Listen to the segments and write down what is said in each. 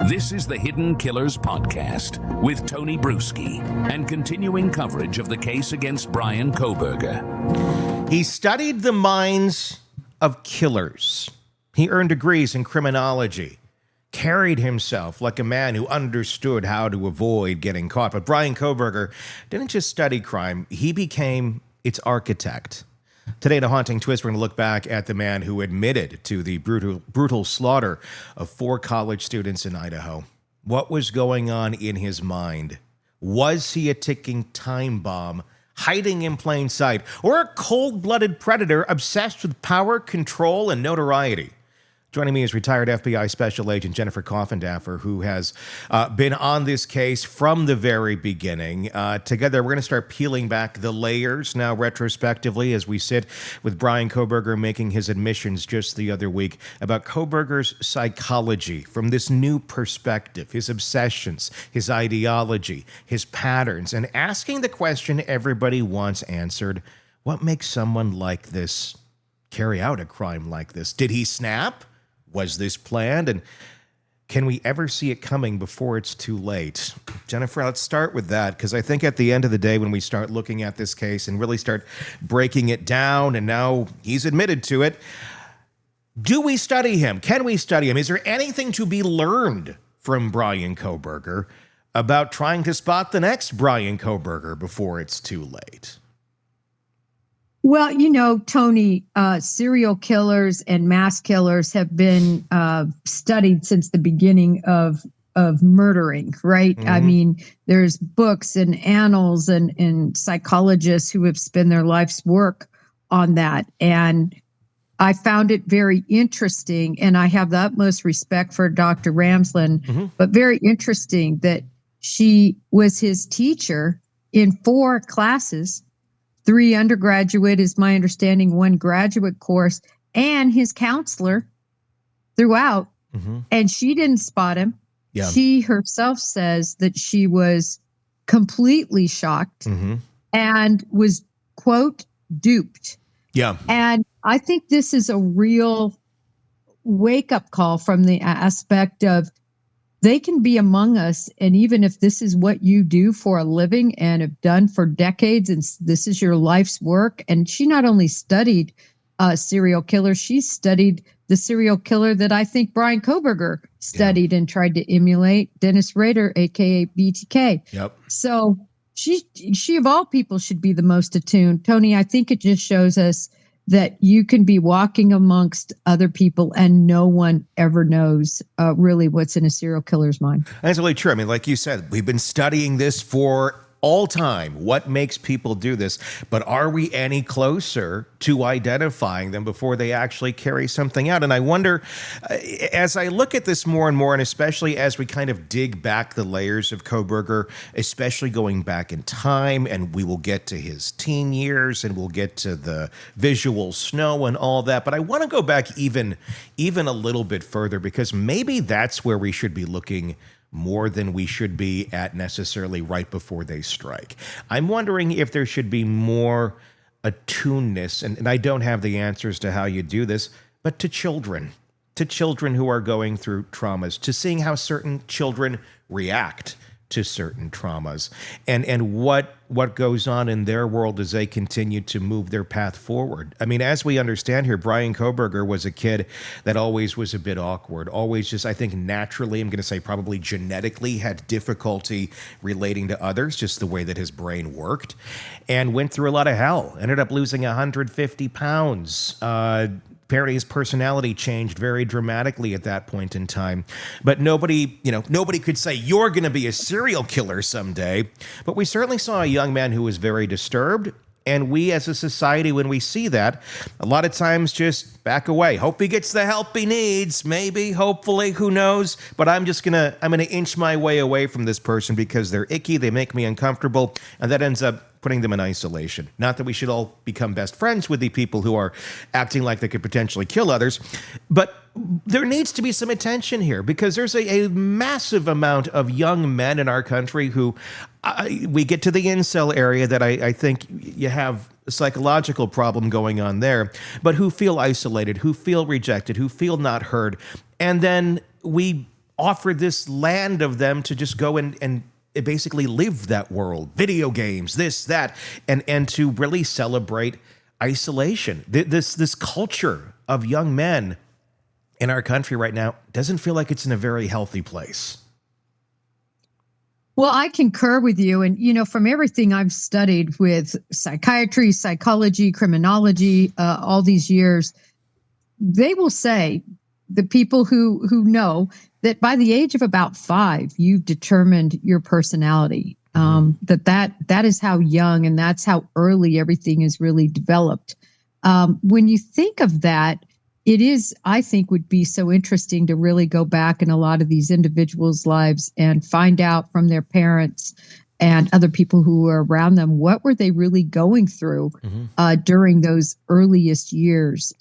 This is the Hidden Killers Podcast with Tony Bruschi and continuing coverage of the case against Bryan Kohberger. He studied the minds of killers. He earned degrees in criminology, carried himself like a man who understood how to avoid getting caught. But Bryan Kohberger didn't just study crime, he became its architect. Today, in a haunting twist, we're going to look back at the man who admitted to the brutal slaughter of 4 college students in Idaho. What was going on in his mind? Was he a ticking time bomb, hiding in plain sight, or a cold-blooded predator obsessed with power, control, and notoriety? Joining me is retired FBI Special Agent Jennifer Coffindaffer, who has been on this case from the very beginning. Together, we're going to start peeling back the layers now retrospectively as we sit with Bryan Kohberger making his admissions just the other week about Kohberger's psychology from this new perspective, his obsessions, his ideology, his patterns, and asking the question everybody wants answered: what makes someone like this carry out a crime like this? Did he snap? Was this planned? And can we ever see it coming before it's too late? Jennifer, let's start with that, because I think at the end of the day, when we start looking at this case and really start breaking it down, and now he's admitted to it, do we study him? Can we study him? Is there anything to be learned from Bryan Kohberger about trying to spot the next Bryan Kohberger before it's too late? Well, Tony, serial killers and mass killers have been studied since the beginning of murdering, right? Mm-hmm. I mean, there's books and annals and psychologists who have spent their life's work on that. And I found it very interesting, and I have the utmost respect for Dr. Ramsland, mm-hmm. but very interesting that she was his teacher in 4 classes. 3 undergraduate is my understanding, 1 graduate course, and his counselor throughout. Mm-hmm. And she didn't spot him. Yeah. She herself says that she was completely shocked mm-hmm. and was, quote, duped. Yeah. And I think this is a real wake-up call from the aspect of they can be among us, and even if this is what you do for a living and have done for decades, and this is your life's work. And she not only studied serial killers, she studied the serial killer that I think Bryan Kohberger studied and tried to emulate, Dennis Rader, aka BTK. Yep. So she of all people should be the most attuned. Tony, I think it just shows us that you can be walking amongst other people and no one ever knows really what's in a serial killer's mind. That's really true. I mean, like you said, we've been studying this for all time. What makes people do this? But are we any closer to identifying them before they actually carry something out? And I wonder, as I look at this more and more, and especially as we kind of dig back the layers of Kohberger, especially going back in time, and we will get to his teen years, and we'll get to the visual snow and all that. But I want to go back even a little bit further, because maybe that's where we should be looking more than we should be at necessarily right before they strike. I'm wondering if there should be more attuneness, and I don't have the answers to how you do this, but to children who are going through traumas, to seeing how certain children react to certain traumas, and what goes on in their world as they continue to move their path forward. I mean, as we understand here, Bryan Kohberger was a kid that always was a bit awkward, always just, I think naturally, I'm going to say probably genetically, had difficulty relating to others, just the way that his brain worked, and went through a lot of hell, ended up losing 150 pounds, apparently his personality changed very dramatically at that point in time. But nobody could say, you're going to be a serial killer someday. But we certainly saw a young man who was very disturbed. And we as a society, when we see that, a lot of times just back away. Hope he gets the help he needs, maybe, hopefully, who knows. But I'm going to inch my way away from this person because they're icky, they make me uncomfortable, and that ends up putting them in isolation. Not that we should all become best friends with the people who are acting like they could potentially kill others, but there needs to be some attention here, because there's a massive amount of young men in our country who, we get to the incel area that I think you have a psychological problem going on there, but who feel isolated, who feel rejected, who feel not heard. And then we offer this land of them to just go and basically live that world, video games, this, that, and to really celebrate isolation. This culture of young men in our country right now doesn't feel like it's in a very healthy place. Well, I concur with you. And, from everything I've studied with psychiatry, psychology, criminology, all these years, they will say, the people who know, that by the age of about 5, you've determined your personality. That is how young and that's how early everything is really developed. When you think of that, it is, I think, would be so interesting to really go back in a lot of these individuals' lives and find out from their parents and other people who were around them, what were they really going through during those earliest years.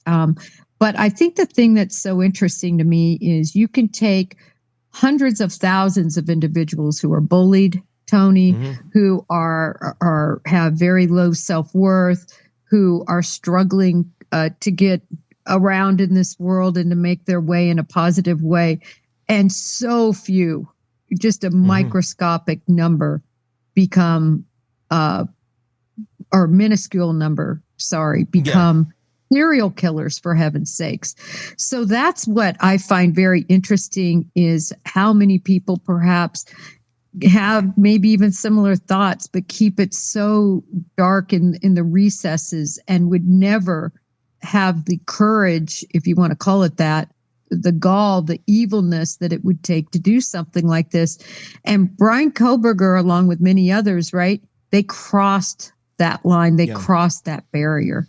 But I think the thing that's so interesting to me is you can take hundreds of thousands of individuals who are bullied, Tony, who have very low self-worth, who are struggling to get around in this world and to make their way in a positive way. And so few, just a microscopic number become, or minuscule number, become serial killers, for heaven's sakes. So that's what I find very interesting, is how many people perhaps have maybe even similar thoughts, but keep it so dark in the recesses and would never have the courage, if you want to call it that, the gall, the evilness that it would take to do something like this. And Bryan Kohberger, along with many others, right? They crossed that line. They crossed that barrier.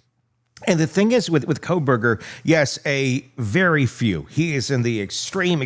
And the thing is with Kohberger, yes, a very few. He is in the extreme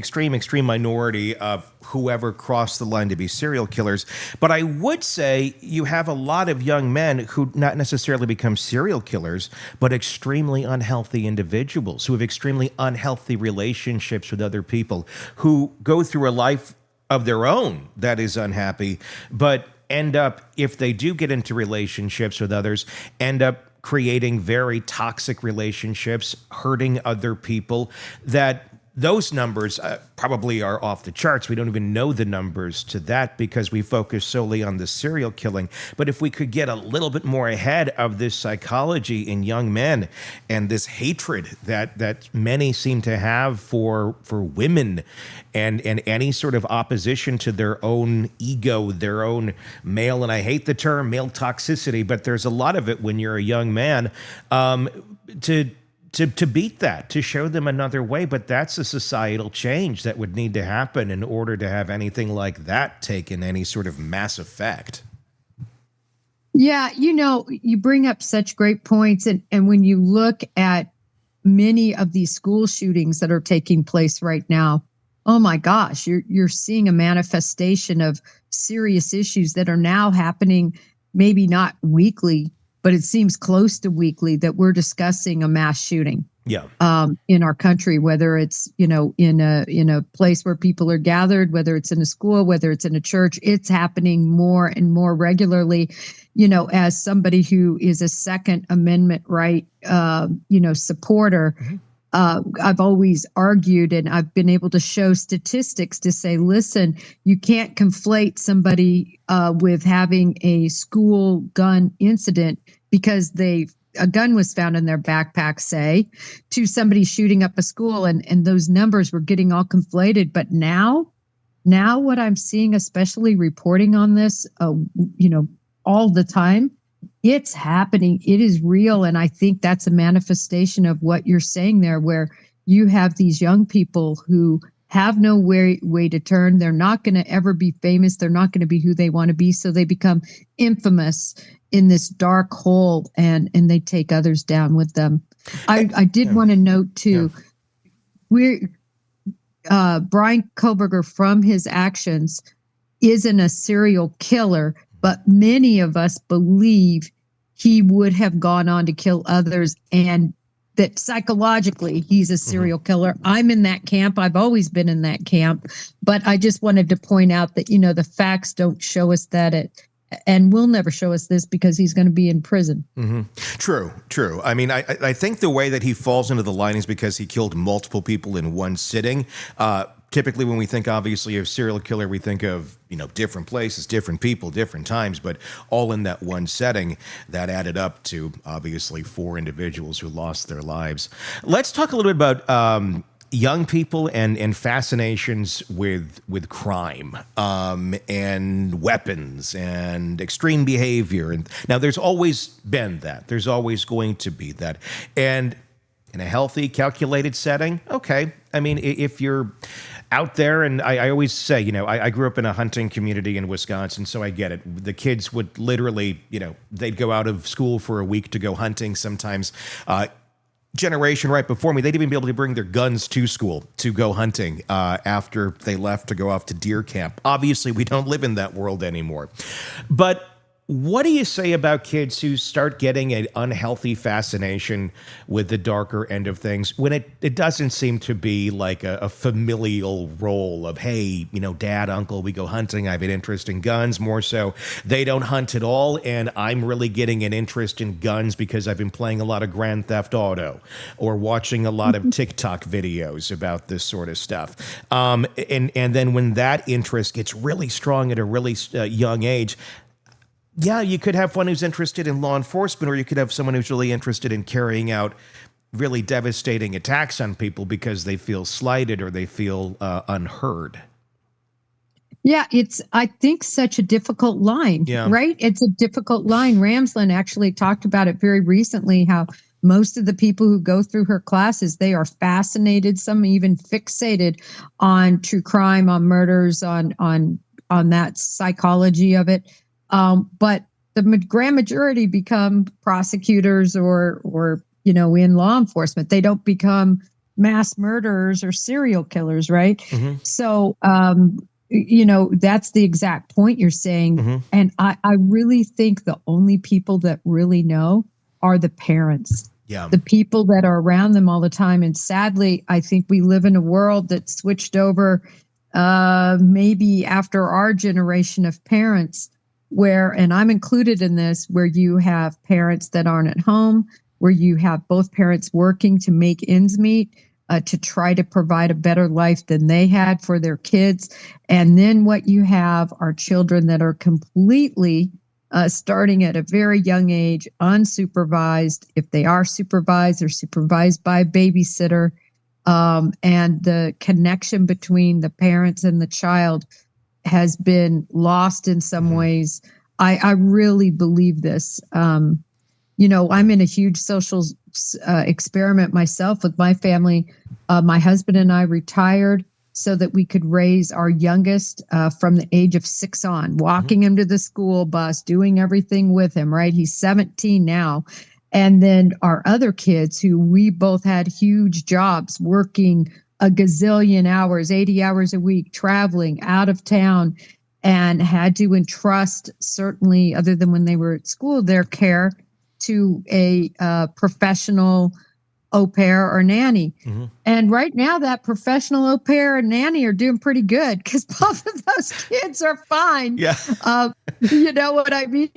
minority of whoever crossed the line to be serial killers. But I would say you have a lot of young men who not necessarily become serial killers, but extremely unhealthy individuals who have extremely unhealthy relationships with other people, who go through a life of their own that is unhappy, but end up, if they do get into relationships with others, end up creating very toxic relationships, hurting other people. That those numbers probably are off the charts. We don't even know the numbers to that because we focus solely on the serial killing. But if we could get a little bit more ahead of this psychology in young men and this hatred that many seem to have for women and any sort of opposition to their own ego, their own male, and I hate the term male toxicity, but there's a lot of it when you're a young man, to beat that, to show them another way. But that's a societal change that would need to happen in order to have anything like that taken any sort of mass effect. Yeah, you bring up such great points. And when you look at many of these school shootings that are taking place right now, oh my gosh, you're seeing a manifestation of serious issues that are now happening, maybe not weekly, but it seems close to weekly, that we're discussing a mass shooting in our country, whether it's, in a place where people are gathered, whether it's in a school, whether it's in a church. It's happening more and more regularly. As somebody who is a Second Amendment right, supporter, I've always argued, and I've been able to show statistics to say, listen, you can't conflate somebody with having a school gun incident because a gun was found in their backpack, say, to somebody shooting up a school, and those numbers were getting all conflated. But now what I'm seeing, especially reporting on this, all the time, it's happening. It is real. And I think that's a manifestation of what you're saying there, where you have these young people who have no way to turn. They're not going to ever be famous. They're not going to be who they want to be. So they become infamous in this dark hole, and they take others down with them. I did want to note too, Bryan Kohberger, from his actions, isn't a serial killer, but many of us believe he would have gone on to kill others, and that psychologically he's a serial killer. I'm in that camp. I've always been in that camp. But I just wanted to point out that, the facts don't show us that, and will never show us this, because he's going to be in prison. True. I mean, I think the way that he falls into the line is because he killed multiple people in one sitting. typically when we think obviously of serial killer, we think of, different places, different people, different times, but all in that one setting that added up to obviously 4 individuals who lost their lives. Let's talk a little bit about young people and fascinations with crime and weapons and extreme behavior. And now there's always been that. There's always going to be that. And in a healthy, calculated setting, okay. I mean, if you're out there, and I always say, I grew up in a hunting community in Wisconsin, so I get it. The kids would literally, they'd go out of school for a week to go hunting sometimes. Generation right before me, they'd even be able to bring their guns to school to go hunting after they left to go off to deer camp. Obviously, we don't live in that world anymore. But what do you say about kids who start getting an unhealthy fascination with the darker end of things when it doesn't seem to be like a familial role of, hey, dad, uncle, we go hunting, I have an interest in guns, more so they don't hunt at all, and I'm really getting an interest in guns because I've been playing a lot of Grand Theft Auto or watching a lot of TikTok videos about this sort of stuff. And then when that interest gets really strong at a really young age, yeah, you could have one who's interested in law enforcement, or you could have someone who's really interested in carrying out really devastating attacks on people because they feel slighted or they feel unheard. Yeah, it's, I think, such a difficult line, right? It's a difficult line. Ramsland actually talked about it very recently, how most of the people who go through her classes, they are fascinated, some even fixated on true crime, on murders, on that psychology of it. But the grand majority become prosecutors or in law enforcement. They don't become mass murderers or serial killers, right? Mm-hmm. So, that's the exact point you're saying. Mm-hmm. And I really think the only people that really know are the parents. Yeah. The people that are around them all the time. And sadly, I think we live in a world that switched over maybe after our generation of parents, and I'm included in this, where you have parents that aren't at home, where you have both parents working to make ends meet, to try to provide a better life than they had for their kids. And then what you have are children that are completely starting at a very young age, unsupervised. If they are supervised, they're supervised by a babysitter. And the connection between the parents and the child has been lost in some ways. I really believe this. I'm in a huge social experiment myself with my family. My husband and I retired so that we could raise our youngest from the age of 6 on, walking him to the school bus, doing everything with him, right? He's 17 now. And then our other kids, who we both had huge jobs, working a gazillion hours, 80 hours a week, traveling out of town, and had to entrust, certainly other than when they were at school, their care to a professional au pair or nanny. Mm-hmm. And right now that professional au pair and nanny are doing pretty good because both of those kids are fine. Yeah. You know what I mean?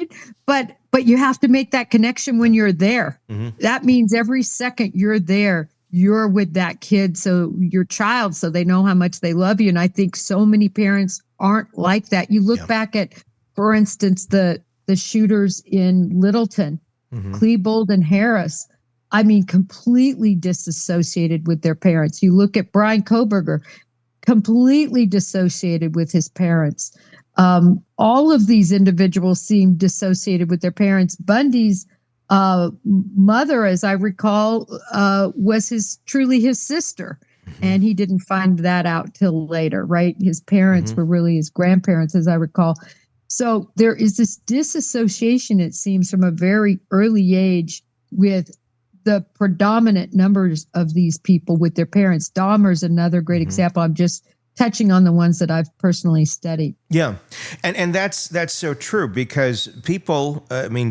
But you have to make that connection when you're there. Mm-hmm. That means every second you're there, you're with that kid, so your child, so they know how much they love you. And I think so many parents aren't like that. You look back at, for instance, the shooters in Littleton, Klebold and Harris. I mean, completely disassociated with their parents. You look at Bryan Kohberger, completely dissociated with his parents. All of these individuals seem dissociated with their parents. Bundy's mother, as I recall, was truly his sister. And he didn't find that out till later, right? His parents were really his grandparents, as I recall. So there is this disassociation, it seems, from a very early age with the predominant numbers of these people with their parents. Dahmer's another great example. I'm just touching on the ones that I've personally studied. Yeah. And that's so true, because people,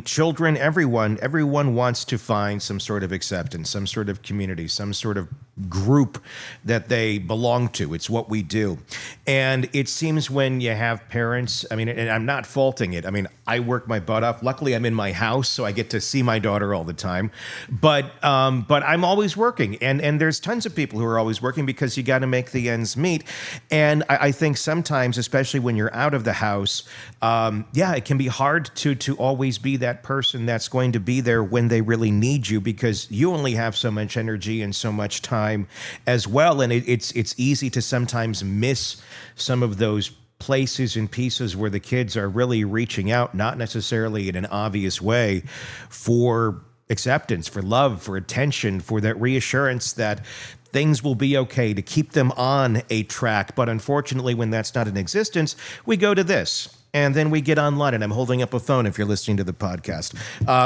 children, everyone wants to find some sort of acceptance, some sort of community, some sort of group that they belong to. It's what we do. And it seems when you have parents, I mean, and I'm not faulting it. I mean, I work my butt off. Luckily, I'm in my house, so I get to see my daughter all the time. But I'm always working. And there's tons of people who are always working because you got to make the ends meet. And I think sometimes, especially when you're out of the house, it can be hard to always be that person that's going to be there when they really need you, because you only have so much energy and so much time as well. And it's easy to sometimes miss some of those places and pieces where the kids are really reaching out, not necessarily in an obvious way, for acceptance, for love, for attention, for that reassurance that things will be okay, to keep them on a track. But unfortunately, when that's not in existence, we go to this. And then we get online, and I'm holding up a phone if you're listening to the podcast,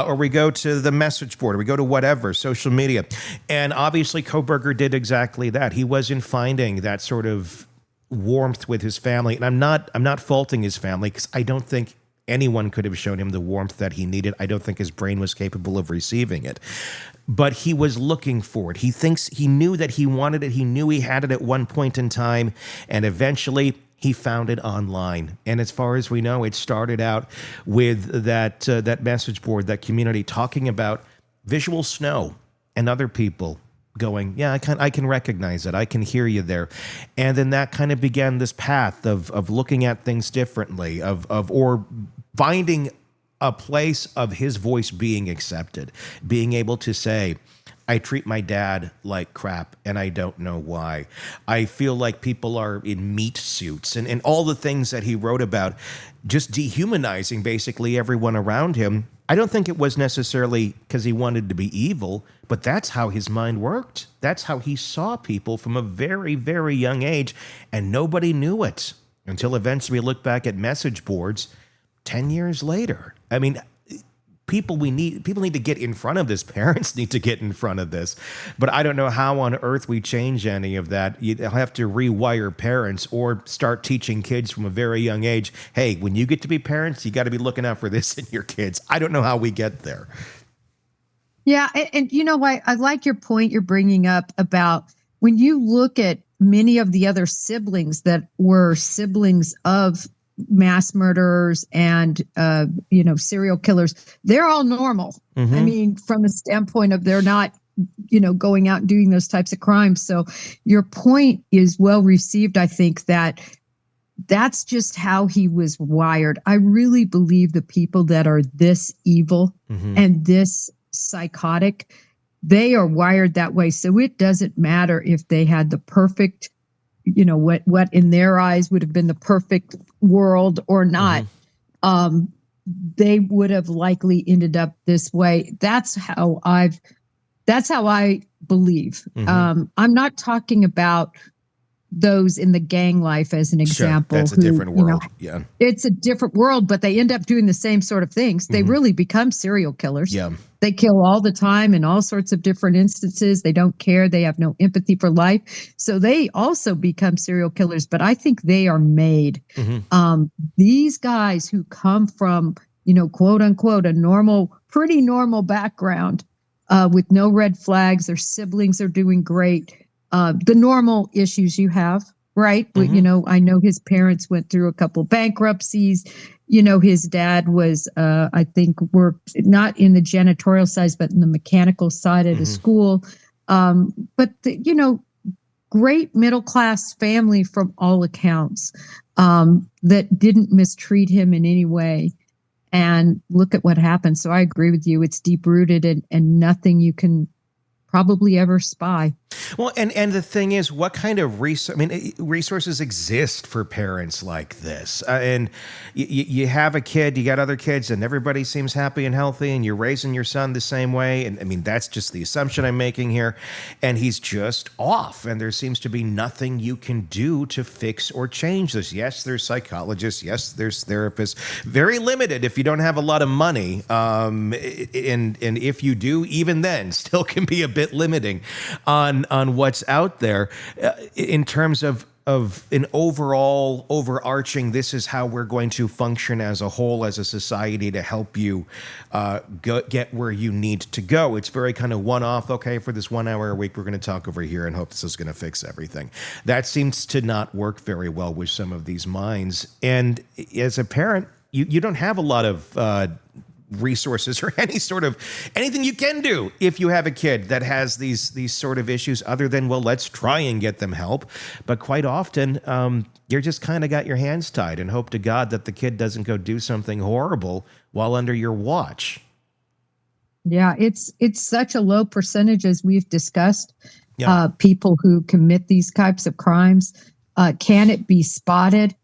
or we go to the message board, or we go to whatever, social media. And obviously, Kohberger did exactly that. He wasn't finding that sort of warmth with his family. And I'm not faulting his family, because I don't think anyone could have shown him the warmth that he needed. I don't think his brain was capable of receiving it. But he was looking for it. He knew that he wanted it. He knew he had it at one point in time, and eventually he found it online. And as far as we know, it started out with that message board, that community, talking about visual snow, and other people going, yeah, I can recognize it. I can hear you there. And then that kind of began this path of looking at things differently, or finding a place of his voice being accepted, being able to say, I treat my dad like crap, and I don't know why. I feel like people are in meat suits, and all the things that he wrote about, just dehumanizing basically everyone around him. I don't think it was necessarily because he wanted to be evil, but that's how his mind worked. That's how he saw people from a very, very young age, and nobody knew it until eventually we look back at message boards 10 years later. I mean, people need to get in front of this. Parents need to get in front of this. But I don't know how on earth we change any of that. You have to rewire parents, or start teaching kids from a very young age, hey, when you get to be parents, you got to be looking out for this in your kids. I don't know how we get there. Yeah. And you know what? I like your point you're bringing up about when you look at many of the other siblings that were siblings of mass murderers and serial killers, they're all normal. Mm-hmm. I mean, from a standpoint of they're not going out and doing those types of crimes. So your point is well received. I think that's just how he was wired. I really believe the people that are this evil and this psychotic, they are wired that way. So it doesn't matter if they had the perfect, what in their eyes would have been the perfect world or not. They would have likely ended up this way. That's how I believe. I'm not talking about those in the gang life as an example. Sure, that's a different world. Yeah, it's a different world, but they end up doing the same sort of things. They really become serial killers. Yeah, they kill all the time in all sorts of different instances. They don't care. They have no empathy for life. So they also become serial killers, but I think they are made. These guys who come from, quote unquote, a pretty normal background with no red flags, their siblings are doing great. The normal issues you have, right? But, I know his parents went through a couple bankruptcies. His dad was, I think, worked not in the janitorial side, but in the mechanical side at a school. But, great middle-class family from all accounts that didn't mistreat him in any way. And look at what happened. So I agree with you. It's deep-rooted and nothing you can probably ever spy. Well, and the thing is, what kind of resources exist for parents like this? And you have a kid, you got other kids, and everybody seems happy and healthy, and you're raising your son the same way. And I mean, that's just the assumption I'm making here. And he's just off, and there seems to be nothing you can do to fix or change this. Yes, there's psychologists. Yes, there's therapists. Very limited if you don't have a lot of money. And if you do, even then, still can be a bit limiting on what's out there in terms of an overall overarching, this is how we're going to function as a whole, as a society, to help you get where you need to go. It's very kind of one-off. Okay, for this 1 hour a week, we're going to talk over here and hope this is going to fix everything. That seems to not work very well with some of these minds. And as a parent, you don't have a lot of resources or anything you can do if you have a kid that has these sort of issues, other than, well, let's try and get them help. But quite often, you're just kind of got your hands tied and hope to God that the kid doesn't go do something horrible while under your watch. Yeah, it's such a low percentage, as we've discussed. Yeah. People who commit these types of crimes. Can it be spotted?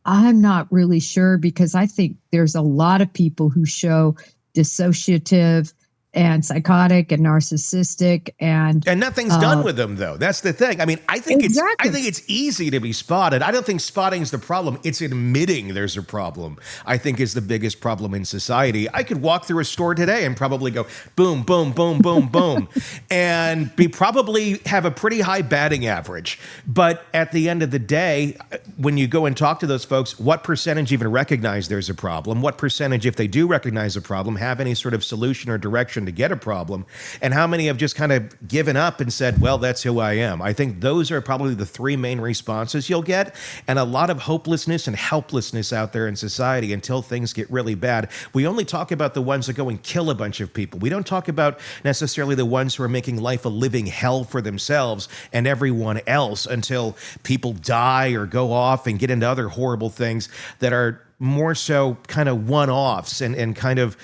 I'm not really sure, because I think there's a lot of people who show dissociative and psychotic and narcissistic, and nothing's done with them, though. That's the thing. I mean, I think exactly. it's easy to be spotted. I don't think spotting is the problem. It's admitting there's a problem, I think, is the biggest problem in society. I could walk through a store today and probably go boom, boom, boom, boom, boom, and probably have a pretty high batting average. But at the end of the day, when you go and talk to those folks, what percentage even recognize there's a problem? What percentage, if they do recognize a problem, have any sort of solution or direction to get a problem? And how many have just kind of given up and said, well, that's who I am? I think those are probably the three main responses you'll get, and a lot of hopelessness and helplessness out there in society until things get really bad. We only talk about the ones that go and kill a bunch of people. We don't talk about necessarily the ones who are making life a living hell for themselves and everyone else, until people die or go off and get into other horrible things that are more so kind of one-offs and kind of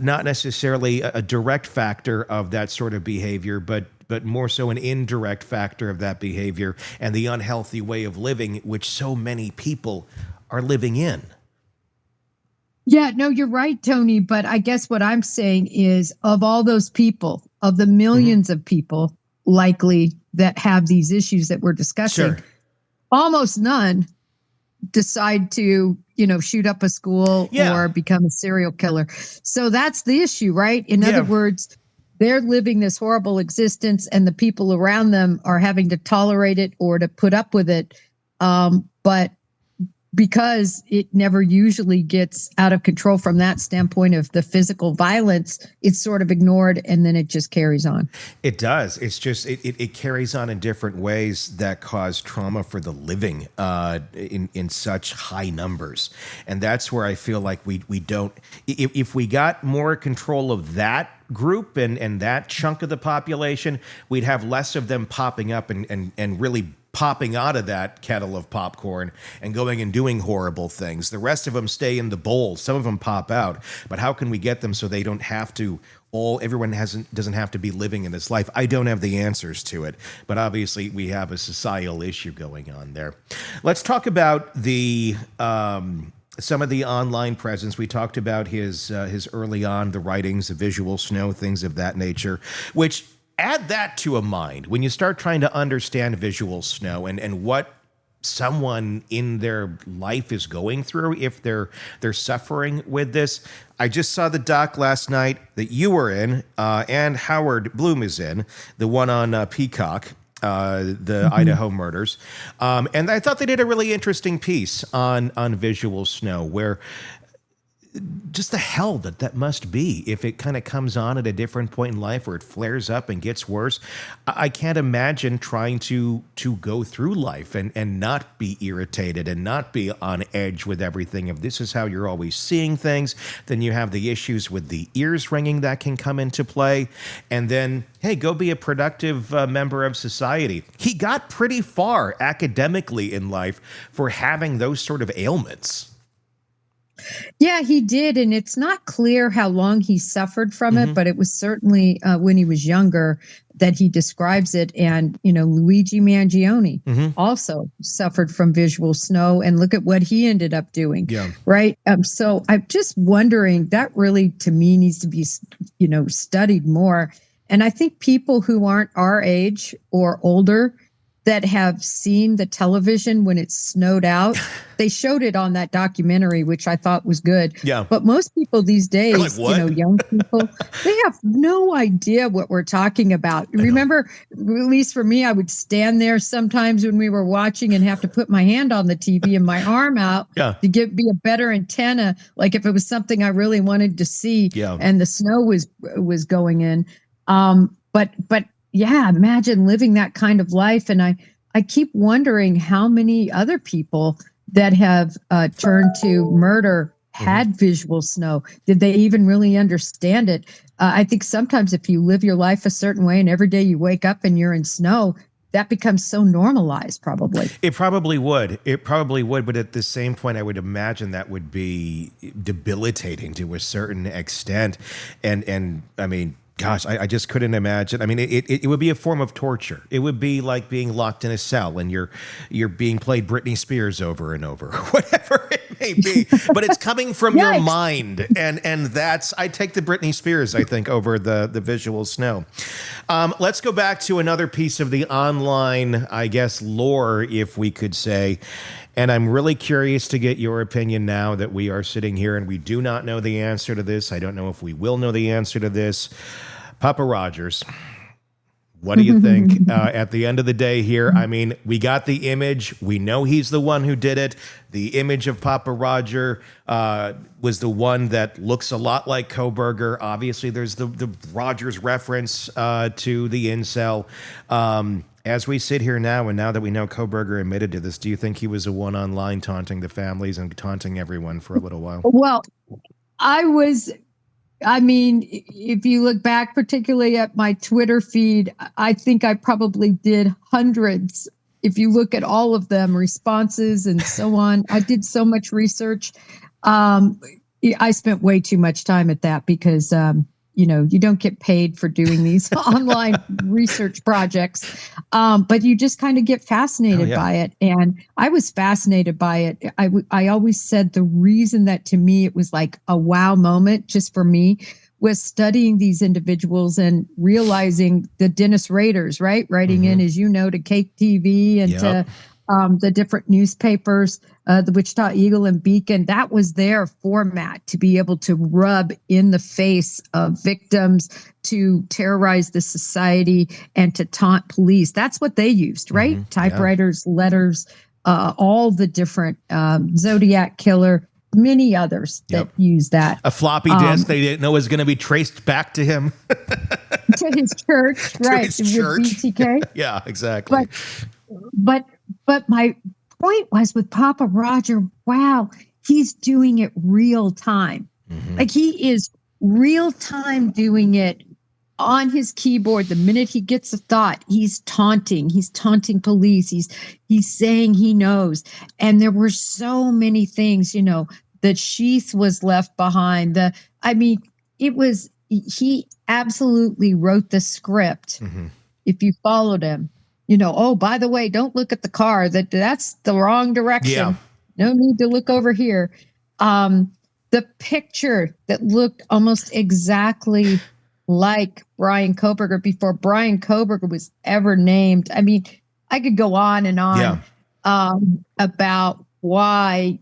not necessarily a direct factor of that sort of behavior, but more so an indirect factor of that behavior and the unhealthy way of living which so many people are living in. Yeah, no, you're right, Tony. But I guess what I'm saying is, of all those people, of the millions of people likely that have these issues that we're discussing, Sure. almost none decide to, shoot up a school or become a serial killer. So that's the issue, right? In other words, they're living this horrible existence, and the people around them are having to tolerate it or to put up with it. But because it never usually gets out of control from that standpoint of the physical violence, it's sort of ignored, and then it just carries on. It does. It's just, it carries on in different ways that cause trauma for the living in such high numbers. And that's where I feel like we don't, if we got more control of that group and that chunk of the population, we'd have less of them popping up and really popping out of that kettle of popcorn and going and doing horrible things. The rest of them stay in the bowl. Some of them pop out. But how can we get them so they don't have to everyone doesn't have to be living in this life? I don't have the answers to it, but obviously we have a societal issue going on there. Let's talk about the some of the online presence. We talked about his early on, the writings, the visual snow, things of that nature, which add that to a mind when you start trying to understand visual snow and what someone in their life is going through if they're suffering with this. I just saw the doc last night that you were in, and Howard Bloom is in, the one on Peacock, the Idaho murders. And I thought they did a really interesting piece on visual snow, where just the hell that must be if it kind of comes on at a different point in life, where it flares up and gets worse. I can't imagine trying to go through life and not be irritated and not be on edge with everything. If this is how you're always seeing things, then you have the issues with the ears ringing that can come into play. And then, hey, go be a productive member of society. He got pretty far academically in life for having those sort of ailments. Yeah, he did. And it's not clear how long he suffered from it, but it was certainly when he was younger that he describes it. And, Luigi Mangione also suffered from visual snow, and look at what he ended up doing. Yeah. Right. So I'm just wondering, that really, to me, needs to be, studied more. And I think people who aren't our age or older, that have seen the television when it snowed out. They showed it on that documentary, which I thought was good. Yeah. But most people these They're days, like, what? young people, they have no idea what we're talking about. Remember, at least for me, I would stand there sometimes when we were watching and have to put my hand on the TV and my arm out to be a better antenna. Like if it was something I really wanted to see and the snow was going in. But yeah, imagine living that kind of life. And I keep wondering how many other people that have turned to murder had visual snow. Did they even really understand it? I think sometimes if you live your life a certain way and every day you wake up and you're in snow, that becomes so normalized, probably. It probably would. But at the same point, I would imagine that would be debilitating to a certain extent. And I mean, gosh, I just couldn't imagine. I mean, it would be a form of torture. It would be like being locked in a cell and you're being played Britney Spears over and over, whatever it may be. But it's coming from your mind, and that's, I take the Britney Spears, I think, over the visual snow. Let's go back to another piece of the online, I guess, lore, if we could say. And I'm really curious to get your opinion now that we are sitting here and we do not know the answer to this. I don't know if we will know the answer to this. Papa Rogers, what do you think? At the end of the day here, I mean, we got the image. We know he's the one who did it. The image of Papa Roger was the one that looks a lot like Kohberger. Obviously, there's the Rogers reference to the incel. As we sit here now, and now that we know Kohberger admitted to this, do you think he was the one online taunting the families and taunting everyone for a little while? Well, I mean, if you look back particularly at my Twitter feed, I think I probably did hundreds. If you look at all of them, responses and so on, I did so much research. I spent way too much time at that because, you don't get paid for doing these online research projects, but you just kind of get fascinated by it. And I was fascinated by it. I always said the reason that to me it was like a wow moment just for me was studying these individuals and realizing the Dennis Raiders, right? Writing in, as you know, to KTV and to the different newspapers, the Wichita Eagle and Beacon. That was their format to be able to rub in the face of victims, to terrorize the society, and to taunt police. That's what they used, right? Typewriters, letters, all the different Zodiac Killer, many others that use that. A floppy disk they didn't know was going to be traced back to him. To his church, right? His church. With BTK. Yeah, exactly. But my point was with Papa Roger, wow, he's doing it real time. Like he is real time doing it on his keyboard. The minute he gets a thought, he's taunting police. He's saying he knows. And there were so many things, the sheath was left behind. He absolutely wrote the script. If you followed him, oh, by the way, don't look at the car. That's the wrong direction. No need to look over here. The picture that looked almost exactly like Bryan Kohberger before Bryan Kohberger was ever named. I mean, I could go on and on about why.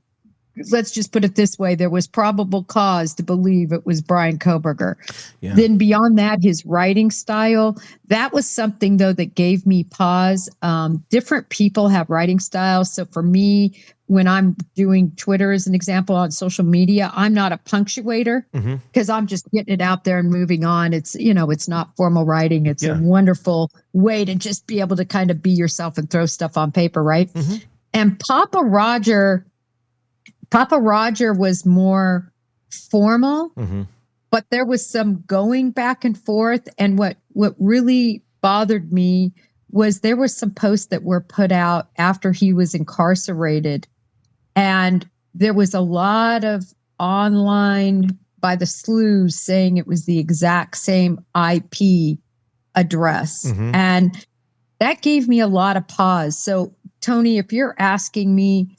Let's just put it this way. There was probable cause to believe it was Bryan Kohberger. Then beyond that, his writing style, that was something, though, that gave me pause. Different people have writing styles. So for me, when I'm doing Twitter as an example on social media, I'm not a punctuator because I'm just getting it out there and moving on. It's, it's not formal writing. It's a wonderful way to just be able to kind of be yourself and throw stuff on paper, right? And Papa Roger was more formal, but there was some going back and forth. And what really bothered me was there were some posts that were put out after he was incarcerated. And there was a lot of online by the slews saying it was the exact same IP address. And that gave me a lot of pause. So, Tony, if you're asking me,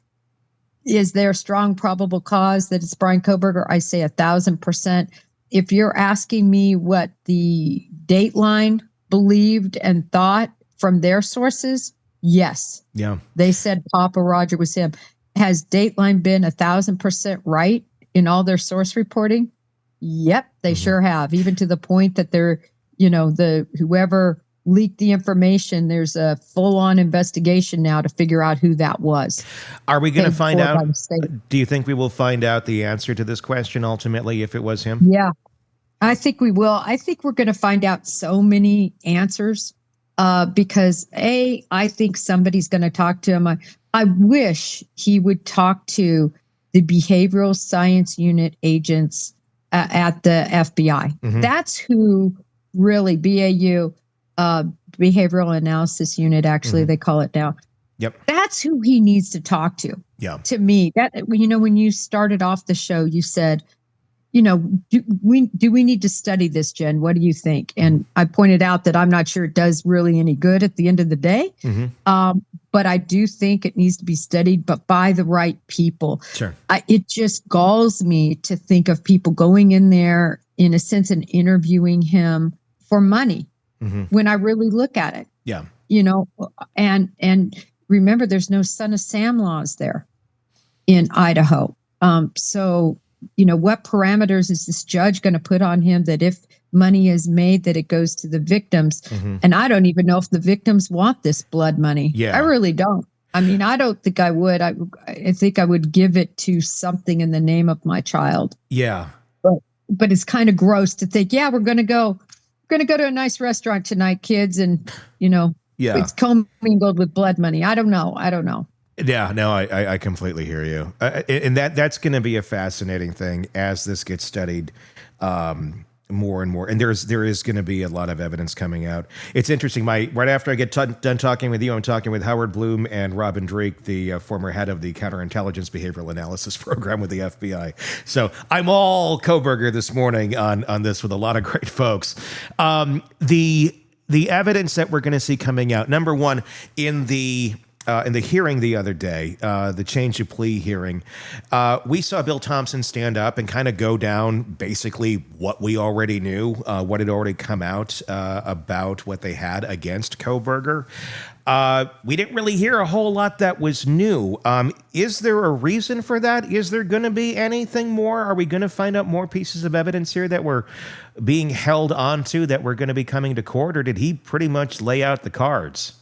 is there strong probable cause that it's Bryan Kohberger? I say 1,000%. If you're asking me what the Dateline believed and thought from their sources, Yes. Yeah. They said Papa Roger was him. Has Dateline been 1,000% right in all their source reporting? Yep, they sure have. Even to the point that they're, whoever leaked the information, there's a full-on investigation now to figure out who that was. Are we going to find out? By the state. Do you think we will find out the answer to this question ultimately if it was him? Yeah, I think we will. I think we're going to find out so many answers because I think somebody's going to talk to him. I wish he would talk to the behavioral science unit agents at the FBI. That's who really, BAU, Behavioral Analysis Unit, actually, they call it now. Yep. That's who he needs to talk to. Yeah. To me, that, when you started off the show, you said, do we need to study this, Jen? What do you think? And I pointed out that I'm not sure it does really any good at the end of the day. But I do think it needs to be studied, but by the right people. Sure. It just galls me to think of people going in there, in a sense, and interviewing him for money when I really look at it. Yeah. And remember, there's no Son of Sam laws there in Idaho. So, what parameters is this judge going to put on him that if money is made, that it goes to the victims? And I don't even know if the victims want this blood money. Yeah. I really don't. I mean, I don't think I would. I think I would give it to something in the name of my child. Yeah. But it's kind of gross to think, we're going to go to a nice restaurant tonight, kids. And, it's commingled with blood money. I don't know. Yeah, no, I completely hear you. And that's going to be a fascinating thing as this gets studied more and more. And there is going to be a lot of evidence coming out. It's interesting. Right after I get done talking with you, I'm talking with Howard Bloom and Robin Drake, the former head of the Counterintelligence Behavioral Analysis Program with the FBI. So I'm all Kohberger this morning on this with a lot of great folks. The evidence that we're going to see coming out, number one, in the hearing the other day, the change of plea hearing, we saw Bill Thompson stand up and kind of go down basically what we already knew, what had already come out about what they had against Kohberger. We didn't really hear a whole lot that was new. Is there a reason for that? Is there going to be anything more? Are we going to find out more pieces of evidence here that were being held onto that were going to be coming to court, or did he pretty much lay out the cards?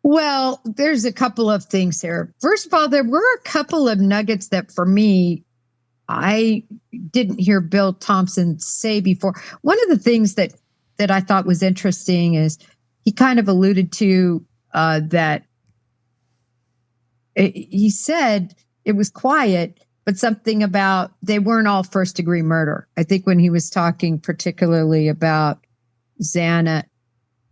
Well, there's a couple of things here. First of all, there were a couple of nuggets that for me, I didn't hear Bill Thompson say before. One of the things that I thought was interesting is he kind of alluded to that he said it was quiet, but something about they weren't all first degree murder. I think when he was talking particularly about Xana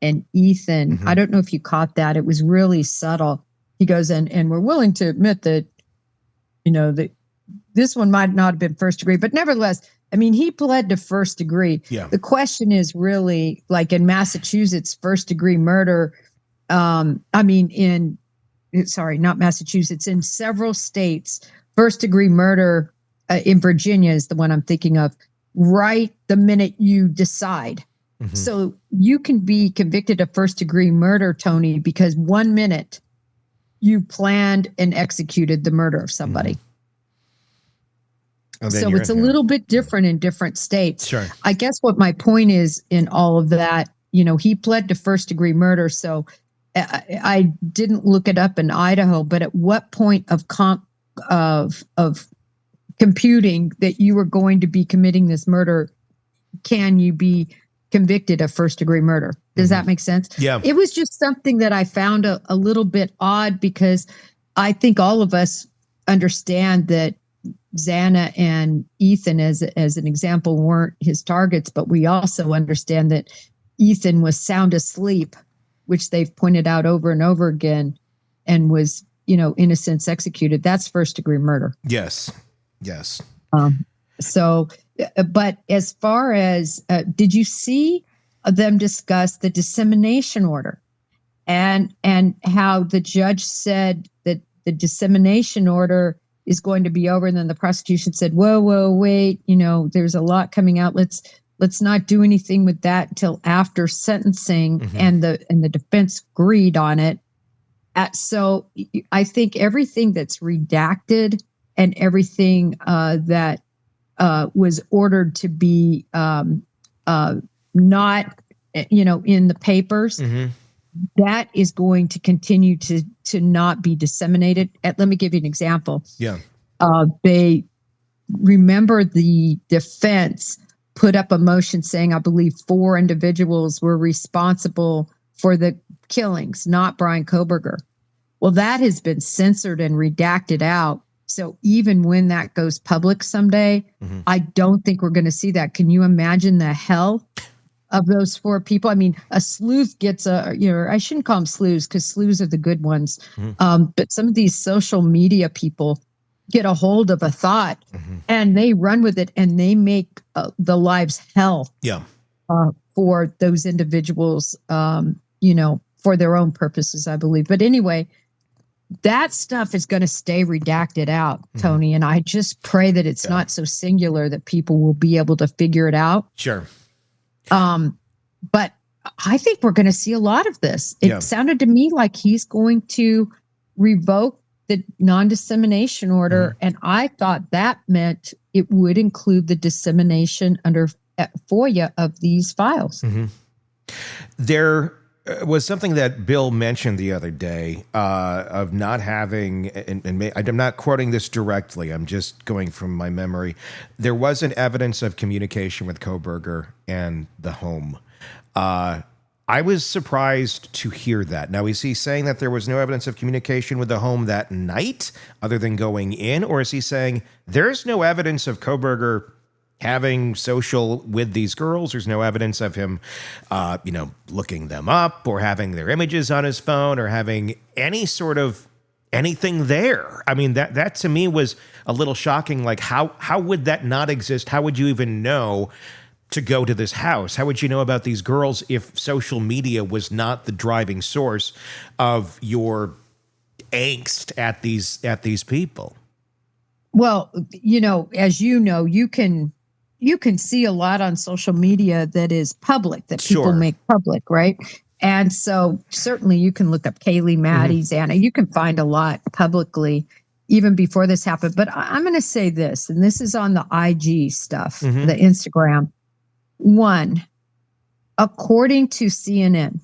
and Ethan, I don't know if you caught that. It was really subtle. He goes, and we're willing to admit that, that this one might not have been first degree, but nevertheless, I mean, he pled to first degree. Yeah. The question is really, like in Massachusetts, first degree murder. Not Massachusetts, in several states, first degree murder in Virginia is the one I'm thinking of, right the minute you decide. So you can be convicted of first degree murder, Tony, because 1 minute you planned and executed the murder of somebody. So it's a little bit different in different states. Sure. I guess what my point is in all of that, he pled to first degree murder. So I didn't look it up in Idaho, but at what point of computing that you were going to be committing this murder can you be convicted of first degree murder? Does that make sense? Yeah. It was just something that I found a little bit odd, because I think all of us understand that Xana and Ethan, as an example, weren't his targets, but we also understand that Ethan was sound asleep, which they've pointed out over and over again, and was, in a sense, executed. That's first degree murder. Yes. But as far as, did you see them discuss the dissemination order and how the judge said that the dissemination order is going to be over? And then the prosecution said, whoa, wait, there's a lot coming out. Let's not do anything with that until after sentencing. And the defense agreed on it. So I think everything that's redacted and everything that was ordered to be not, in the papers, that is going to continue to not be disseminated. Let me give you an example. Yeah. They remember the defense put up a motion saying, I believe 4 individuals were responsible for the killings, not Bryan Kohberger. Well, that has been censored and redacted out. So even when that goes public someday, I don't think we're going to see that. Can you imagine the hell of those 4 people? I mean, a sleuth gets I shouldn't call them sleuths because sleuths are the good ones. But some of these social media people get a hold of a thought and they run with it and they make the lives hell for those individuals, for their own purposes, I believe. But anyway, that stuff is going to stay redacted out, Tony. And I just pray that it's not so singular that people will be able to figure it out. Sure. But I think we're going to see a lot of this. It sounded to me like he's going to revoke the non-dissemination order. And I thought that meant it would include the dissemination under FOIA of these files. There was something that Bill mentioned the other day of not having, and I'm not quoting this directly, I'm just going from my memory. There wasn't evidence of communication with Kohberger and the home. I was surprised to hear that. Now, is he saying that there was no evidence of communication with the home that night other than going in? Or is he saying there's no evidence of Kohberger having social with these girls? There's no evidence of him, looking them up or having their images on his phone or having any sort of anything there. I mean, that to me was a little shocking. Like, how would that not exist? How would you even know to go to this house? How would you know about these girls if social media was not the driving source of your angst at these people? Well, as you know, you can see a lot on social media that is public, that people make public, right? And so certainly you can look up Kaylee, Maddie, Xana. You can find a lot publicly even before this happened. But I'm going to say this, and this is on the IG stuff, the Instagram. 1, according to CNN,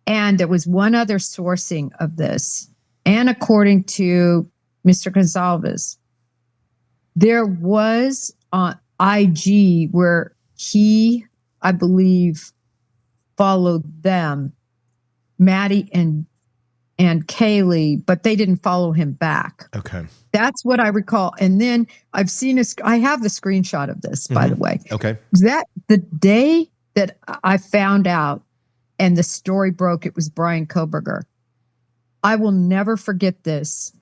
and there was one other sourcing of this, and according to Mr. Gonzalez, there was on IG where he, I believe, followed them, Maddie and Kaylee, but they didn't follow him back. Okay. That's what I recall. And then I've seen I have the screenshot of this, by the way. Okay. That the day that I found out and the story broke, it was Bryan Kohberger. I will never forget this.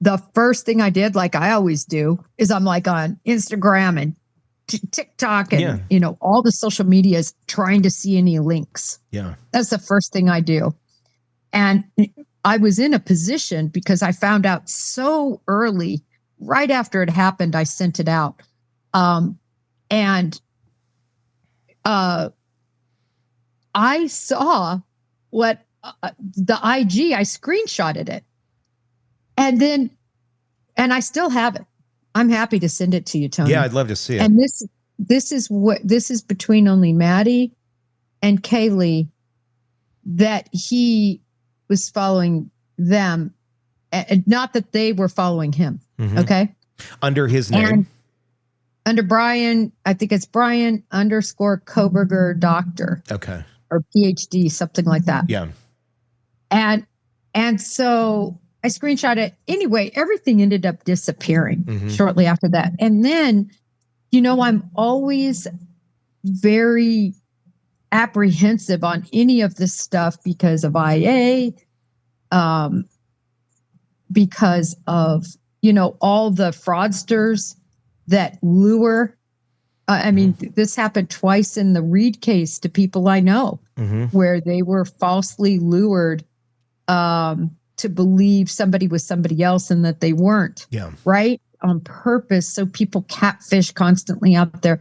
The first thing I did, like I always do, is I'm like on Instagram and TikTok and, all the social medias trying to see any links. Yeah. That's the first thing I do. And I was in a position because I found out so early, right after it happened, I sent it out. And I saw what the IG, I screenshotted it. And I still have it. I'm happy to send it to you, Tony. Yeah, I'd love to see it. And this is between only Maddie and Kaylee, that he was following them, and not that they were following him. Okay. Under his name. And under Bryan, I think it's Bryan _Kohberger doctor. Okay. Or PhD, something like that. Yeah. And so I screenshot it. Anyway, everything ended up disappearing shortly after that. And then, I'm always very apprehensive on any of this stuff because of IA, because of, all the fraudsters that lure. This happened twice in the Reed case to people I know, where they were falsely lured to believe somebody was somebody else and that they weren't. Yeah. Right? On purpose. So people catfish constantly out there.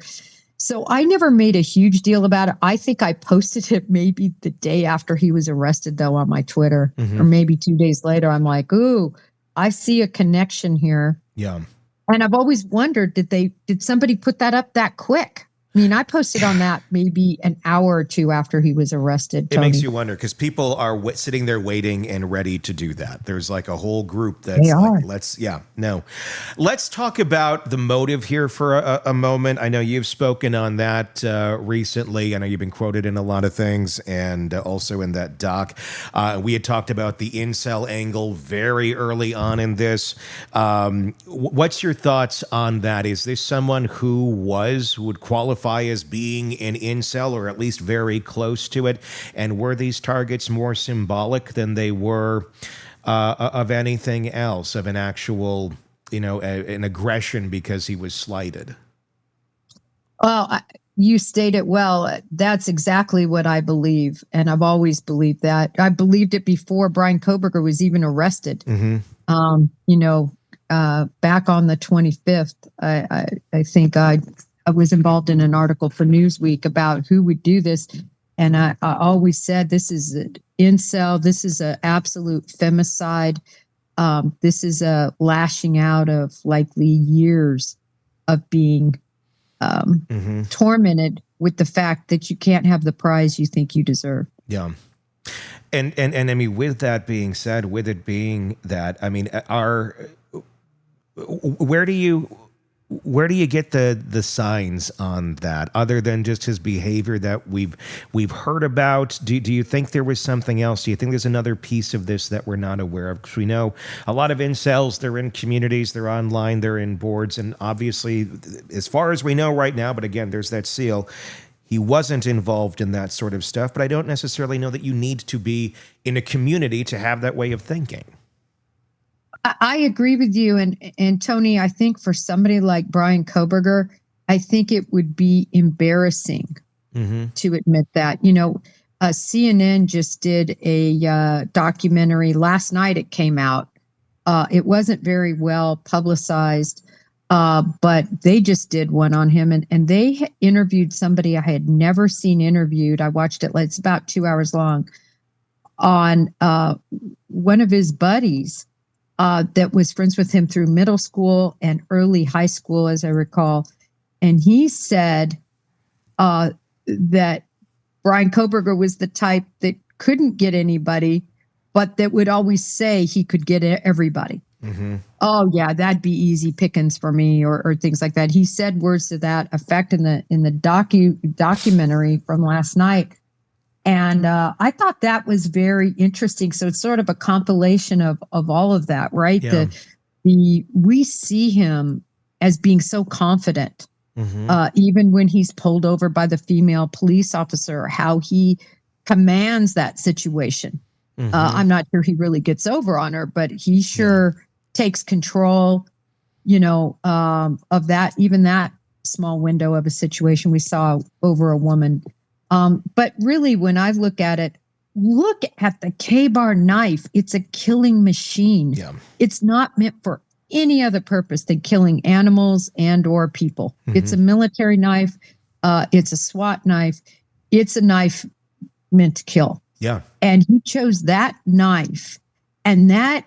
So I never made a huge deal about it. I think I posted it maybe the day after he was arrested, though, on my Twitter, or maybe 2 days later. I'm like, ooh, I see a connection here. Yeah. And I've always wondered, did somebody put that up that quick? I mean, I posted on that maybe an hour or two after he was arrested. It Tony. makes you wonder because people are sitting there waiting and ready to do that. There's like a whole group They that's are. like, let's talk about the motive here for a moment. I know you've spoken on that recently. I know you've been quoted in a lot of things and also in that doc. We had talked about the incel angle very early on in this. What's your thoughts on that? Is this someone who would qualify as being an incel, or at least very close to it? And were these targets more symbolic than they were of anything else, of an actual, an aggression because he was slighted? Well, you stated well. That's exactly what I believe. And I've always believed that. I believed it before Bryan Kohberger was even arrested. Back on the 25th, I think I was involved in an article for Newsweek about who would do this. And I always said, this is an incel. This is an absolute femicide. This is a lashing out of likely years of being tormented with the fact that you can't have the prize you think you deserve. Yeah. And I mean, with that being said, with it being that, I mean, where do you get the signs on that, other than just his behavior that we've heard about? Do you think there was something else? Do you think there's another piece of this that we're not aware of? Because we know a lot of incels, they're in communities, they're online, they're in boards, and obviously, as far as we know right now, but again, there's that seal, he wasn't involved in that sort of stuff. But I don't necessarily know that you need to be in a community to have that way of thinking. I agree with you. And Tony, I think for somebody like Bryan Kohberger, I think it would be embarrassing to admit that. CNN just did a documentary. Last night it came out. It wasn't very well publicized, but they just did one on him. And they interviewed somebody I had never seen interviewed. I watched it. It's about 2 hours long, on one of his buddies that was friends with him through middle school and early high school, as I recall. And he said that Bryan Kohberger was the type that couldn't get anybody, but that would always say he could get everybody. Oh, yeah, that'd be easy pickings for me, or things like that. He said words to that effect in the documentary from last night. And I thought that was very interesting. So it's sort of a compilation of all of that, right? Yeah. We see him as being so confident, even when he's pulled over by the female police officer, how he commands that situation. I'm not sure he really gets over on her, but he sure takes control, of that, even that small window of a situation we saw over a woman. But really, when I look at it, look at the K-bar knife. It's a killing machine. Yeah. It's not meant for any other purpose than killing animals and or people. It's a military knife. It's a SWAT knife. It's a knife meant to kill. Yeah. And he chose that knife. And that,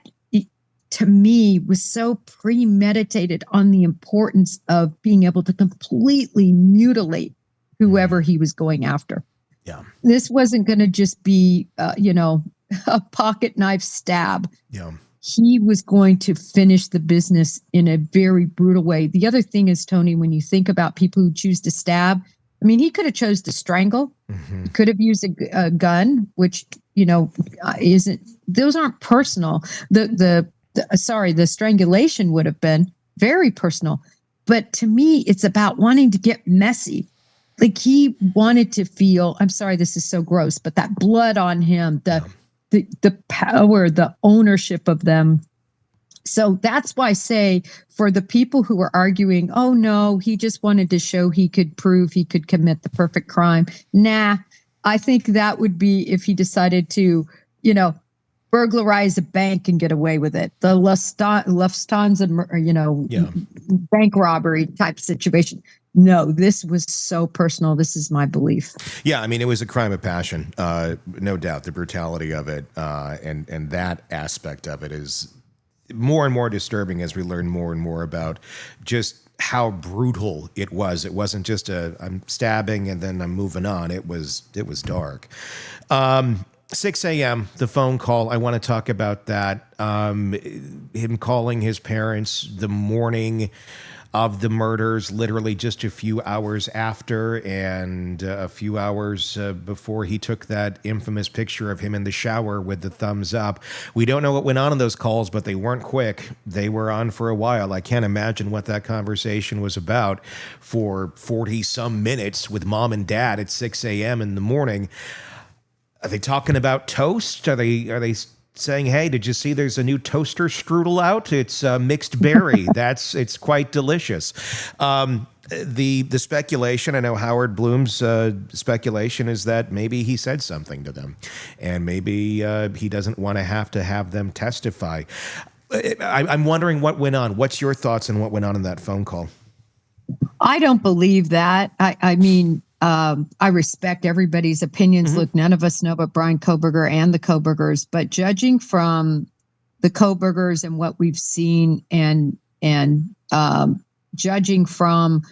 to me, was so premeditated on the importance of being able to completely mutilate whoever he was going after. Yeah. This wasn't going to just be, a pocket knife stab. Yeah. He was going to finish the business in a very brutal way. The other thing is, Tony, when you think about people who choose to stab, I mean, he could have chose to strangle. He could have used a gun, which, those aren't personal. The strangulation would have been very personal. But to me, it's about wanting to get messy. Like, he wanted to feel, I'm sorry, this is so gross, but that blood on him, the power, the ownership of them. So that's why I say, for the people who are arguing, oh no, he just wanted to show he could prove he could commit the perfect crime. Nah, I think that would be if he decided to, burglarize a bank and get away with it. The Lufthansa, bank robbery type situation. no, this was so personal. This is my belief. Yeah, I mean, it was a crime of passion, no doubt. The brutality of it, and that aspect of it is more and more disturbing as we learn more and more about just how brutal it was. It wasn't just I'm stabbing and then I'm moving on. It was dark. 6 a.m., the phone call. I want to talk about that. Him calling his parents the morning of the murders, literally just a few hours after, and a few hours before he took that infamous picture of him in the shower with the thumbs up. We don't know what went on in those calls, but they weren't quick. They were on for a while. I can't imagine what that conversation was about for 40-some minutes with mom and dad at 6 a.m. in the morning. Are they talking about toast? Are they saying, hey, did you see there's a new toaster strudel out? It's mixed berry. It's quite delicious. The speculation, I know Howard Bloom's speculation is that maybe he said something to them, and maybe he doesn't want to have them testify. I'm wondering what went on. What's your thoughts on what went on in that phone call? I don't believe that. I mean, I respect everybody's opinions. Mm-hmm. Look, none of us know but Bryan Kohberger and the Kohbergers, but judging from the Kohbergers and what we've seen, and judging from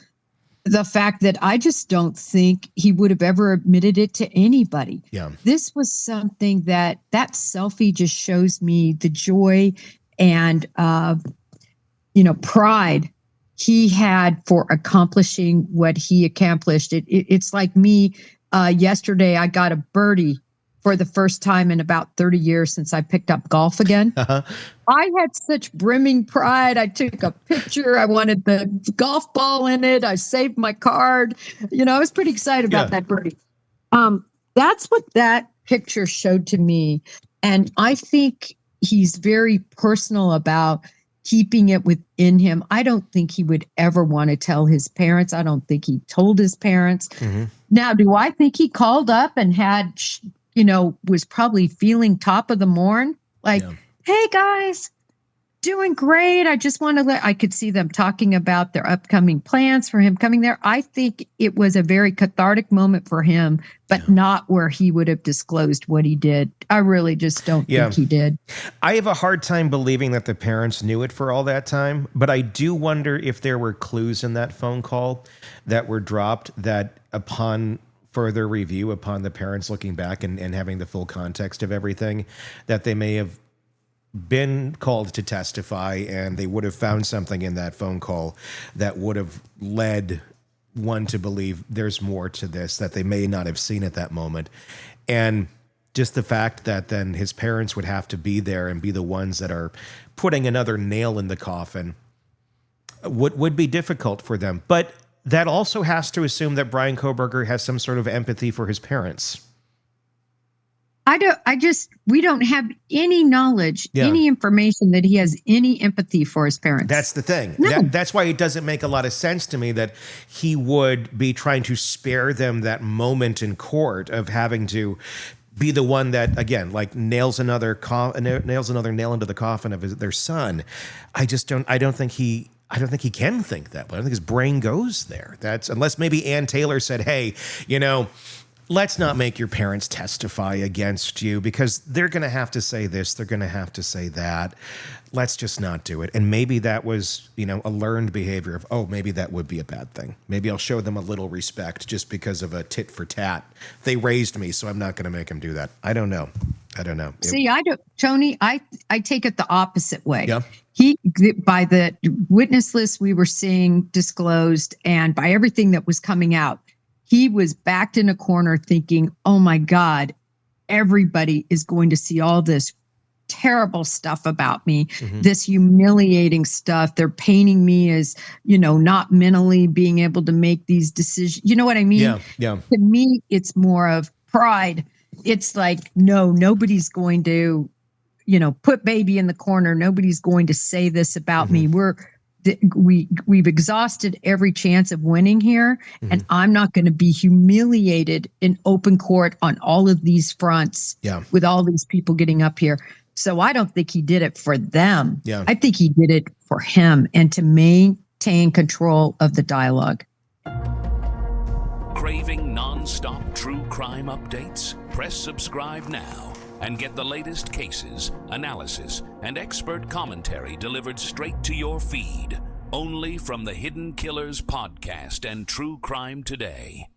the fact that I just don't think he would have ever admitted it to anybody. Yeah. This was something that selfie just shows me the joy and pride he had for accomplishing what he accomplished. It's like me. Yesterday, I got a birdie for the first time in about 30 years since I picked up golf again. Uh-huh. I had such brimming pride. I took a picture. I wanted the golf ball in it. I saved my card. I was pretty excited about that birdie. That's what that picture showed to me. And I think he's very personal about keeping it within him. I don't think he would ever want to tell his parents. I don't think he told his parents. Mm-hmm. Now, do I think he called up and had, was probably feeling top of the morn? Like, hey guys, doing great. I just want to I could see them talking about their upcoming plans for him coming there. I think it was a very cathartic moment for him, but not where he would have disclosed what he did. I really just don't think he did. I have a hard time believing that the parents knew it for all that time, but I do wonder if there were clues in that phone call that were dropped that upon further review, upon the parents looking back and having the full context of everything, that they may have been called to testify, and they would have found something in that phone call that would have led one to believe there's more to this that they may not have seen at that moment. And just the fact that then his parents would have to be there and be the ones that are putting another nail in the coffin would be difficult for them. But that also has to assume that Bryan Kohberger has some sort of empathy for his parents. We don't have any knowledge, any information that he has any empathy for his parents. That's the thing. No. That's why it doesn't make a lot of sense to me that he would be trying to spare them that moment in court of having to be the one that, again, like nails another nail into the coffin of their son. I don't think he can think that, but I don't think his brain goes there. That's unless maybe Ann Taylor said, hey, let's not make your parents testify against you because they're going to have to say this, they're going to have to say that. Let's just not do it. And maybe that was, a learned behavior of, maybe that would be a bad thing. Maybe I'll show them a little respect just because of a tit for tat. They raised me, so I'm not going to make them do that. I don't know. See, Tony, I take it the opposite way. Yeah. By the witness list we were seeing disclosed and by everything that was coming out, he was backed in a corner thinking, oh my God, everybody is going to see all this terrible stuff about me, this humiliating stuff. They're painting me as, not mentally being able to make these decisions. You know what I mean? Yeah. To me, it's more of pride. It's like, no, nobody's going to, put baby in the corner. Nobody's going to say this about me. We've exhausted every chance of winning here, and I'm not going to be humiliated in open court on all of these fronts with all these people getting up here. So I don't think he did it for them. I think he did it for him and to maintain control of the dialogue. Craving non-stop true crime updates? Press subscribe now and get the latest cases, analysis, and expert commentary delivered straight to your feed. Only from the Hidden Killers podcast and True Crime Today.